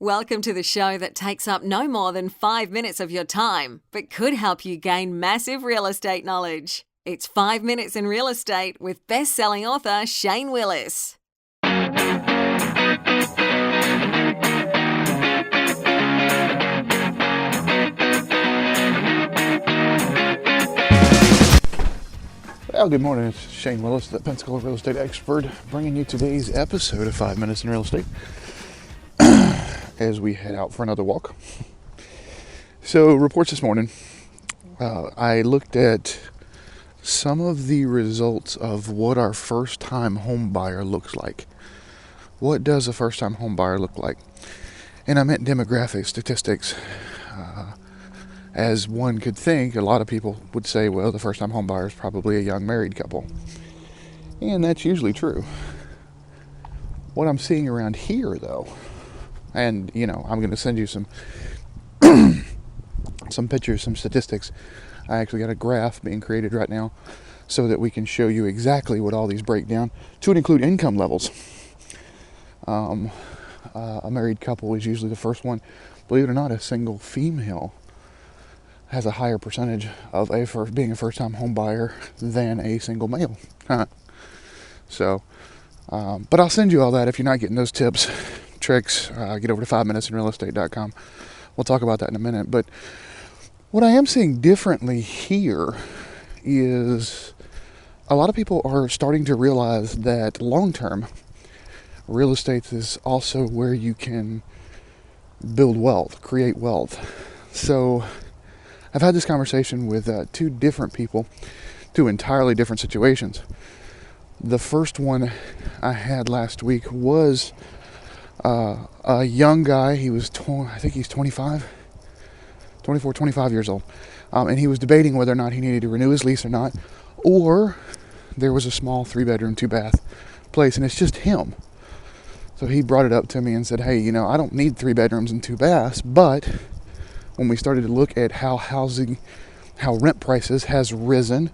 Welcome to the show that takes up no more than 5 minutes of your time, but could help you gain massive real estate knowledge. It's 5 Minutes in Real Estate with best-selling author Shane Willis. Well, good morning. It's Shane Willis, the Pensacola real estate expert, bringing you today's episode of 5 Minutes in Real Estate as we head out for another walk. So, reports this morning. I looked at some of the results of what our first-time home buyer looks like. What does a first-time home buyer look like? And I meant demographic statistics. As one could think, a lot of people would say, well, the first-time home buyer is probably a young married couple. And that's usually true. What I'm seeing around here, though, and, I'm going to send you some pictures, some statistics. I actually got a graph being created right now so that we can show you exactly what all these break down to include income levels. A married couple is usually the first one. Believe it or not, a single female has a higher percentage of being a first-time home buyer than a single male. So, but I'll send you all that if you're not getting those tips, tricks. Get over to 5minutesinrealestate.com. We'll talk about that in a minute. But what I am seeing differently here is a lot of people are starting to realize that long-term real estate is also where you can build wealth, create wealth. So I've had this conversation with two different people, two entirely different situations. The first one I had last week was a young guy. He was, I think he's 24, 25 years old. And he was debating whether or not he needed to renew his lease or not. Or there was a small 3-bedroom, 2-bath place, and it's just him. So he brought it up to me and said, hey, I don't need 3 bedrooms and 2 baths, but when we started to look at how rent prices has risen,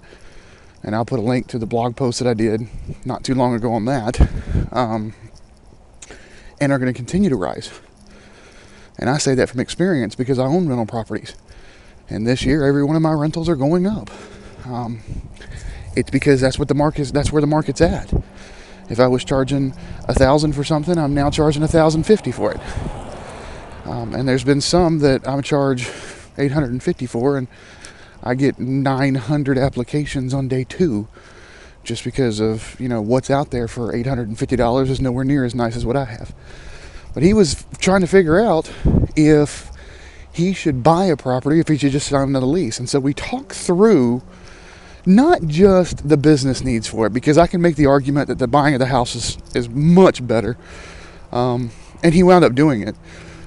and I'll put a link to the blog post that I did not too long ago on that, and are going to continue to rise. And I say that from experience because I own rental properties. And this year, every one of my rentals are going up. It's because that's where the market's at. If I was charging $1,000 for something, I'm now charging $1,050 for it. And there's been some that I'm charged $850 for, and I get 900 applications on day 2, just because of what's out there for $850 is nowhere near as nice as what I have. But he was trying to figure out if he should buy a property, if he should just sign another lease. And so we talked through not just the business needs for it, because I can make the argument that the buying of the house is much better. And he wound up doing it.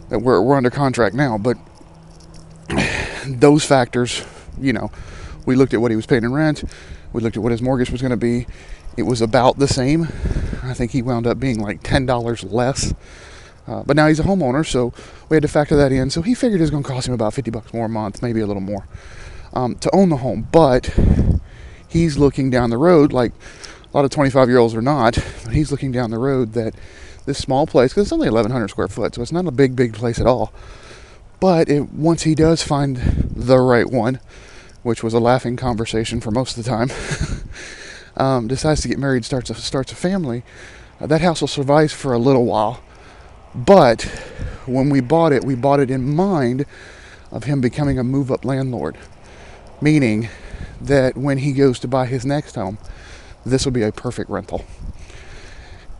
That we're under contract now, but those factors, we looked at what he was paying in rent, we looked at what his mortgage was going to be. It was about the same. I think he wound up being like $10 less. But now he's a homeowner, so we had to factor that in. So he figured it was going to cost him about $50 more a month, maybe a little more, to own the home. But he's looking down the road, like a lot of 25-year-olds are not, but he's looking down the road that this small place, because it's only 1,100 square foot, so it's not a big place at all. But once he does find the right one, which was a laughing conversation for most of the time, decides to get married, starts a family, that house will survive for a little while. But when we bought it in mind of him becoming a move-up landlord, meaning that when he goes to buy his next home, this will be a perfect rental.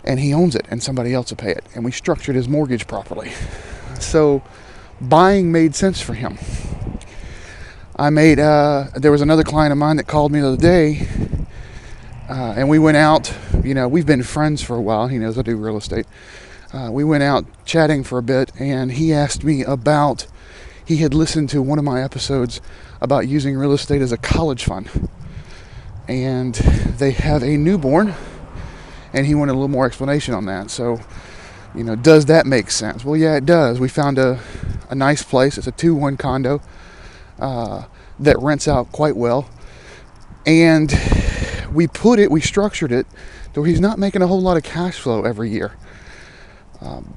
And he owns it, and somebody else will pay it. And we structured his mortgage properly. So buying made sense for him. There was another client of mine that called me the other day, and we went out. We've been friends for a while. He knows I do real estate. We went out chatting for a bit, and he asked me he had listened to one of my episodes about using real estate as a college fund. And they have a newborn, and he wanted a little more explanation on that. So, does that make sense? Well, yeah, it does. We found a nice place. It's a 2-1 condo that rents out quite well. And we structured it to where he's not making a whole lot of cash flow every year.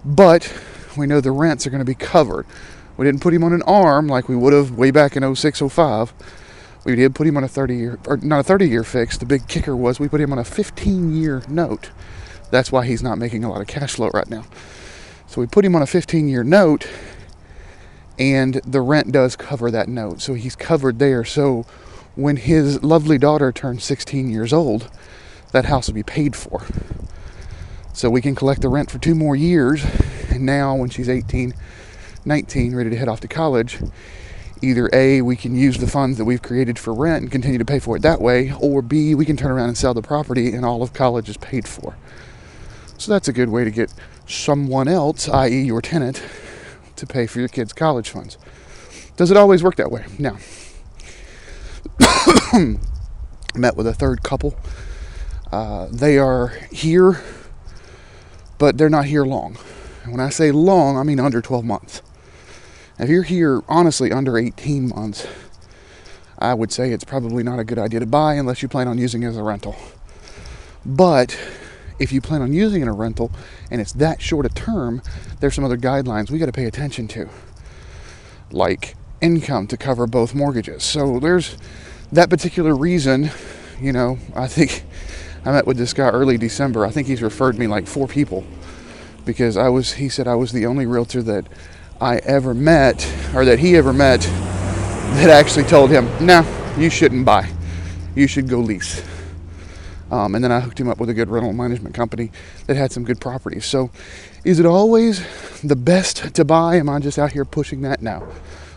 But we know the rents are going to be covered. We didn't put him on an ARM like we would have way back in 06, 05. We did put him on a 30-year, or not a 30-year fix. The big kicker was we put him on a 15-year note. That's why he's not making a lot of cash flow right now. So we put him on a 15-year note, and the rent does cover that note. So he's covered there. So when his lovely daughter turns 16 years old, that house will be paid for. So we can collect the rent for 2 more years. And now when she's 18, 19, ready to head off to college, either A, we can use the funds that we've created for rent and continue to pay for it that way, or B, we can turn around and sell the property and all of college is paid for. So that's a good way to get someone else, i.e. your tenant, to pay for your kids' college funds. Does it always work that way? No. Met with a third couple. They are here, but they're not here long. And when I say long, I mean under 12 months. If you're here, honestly, under 18 months, I would say it's probably not a good idea to buy unless you plan on using it as a rental. But if you plan on using it as a rental and it's that short a term, there's some other guidelines we got to pay attention to, like income to cover both mortgages. So there's that particular reason, I think I met with this guy early December. I think he's referred me like 4 people because he said I was the only realtor that I ever met, or that he ever met, that actually told him, no, you shouldn't buy. You should go lease. And then I hooked him up with a good rental management company that had some good properties. So is it always the best to buy? Am I just out here pushing that? No.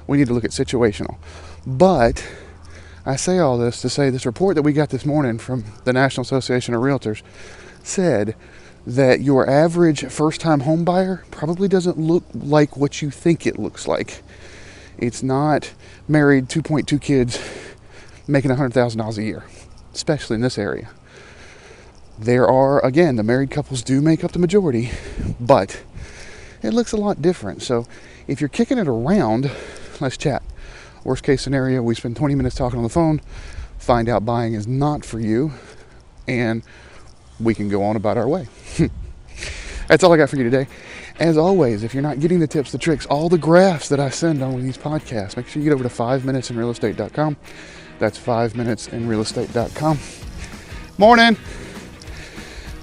We need to look at situational. But I say all this to say this report that we got this morning from the National Association of Realtors said that your average first-time home buyer probably doesn't look like what you think it looks like. It's not married, 2.2 kids, making $100,000 a year, especially in this area. There are, again, the married couples do make up the majority, but it looks a lot different. So if you're kicking it around, let's chat. Worst case scenario, we spend 20 minutes talking on the phone, find out buying is not for you, and we can go on about our way. That's all I got for you today. As always, if you're not getting the tips, the tricks, all the graphs that I send on with these podcasts, make sure you get over to 5minutesinrealestate.com. That's 5minutesinrealestate.com. Morning.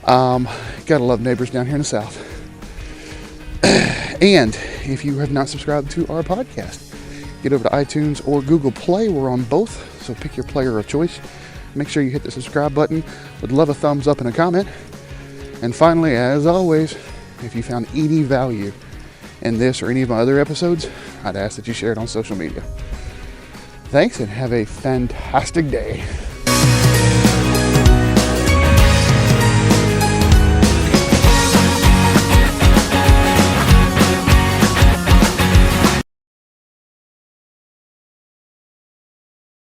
Gotta love neighbors down here in the South. And if you have not subscribed to our podcast, get over to iTunes or Google Play. We're on both, so pick your player of choice. Make sure you hit the subscribe button. Would love a thumbs up and a comment. And finally, as always, if you found any value in this or any of my other episodes, I'd ask that you share it on social media. Thanks, and have a fantastic day.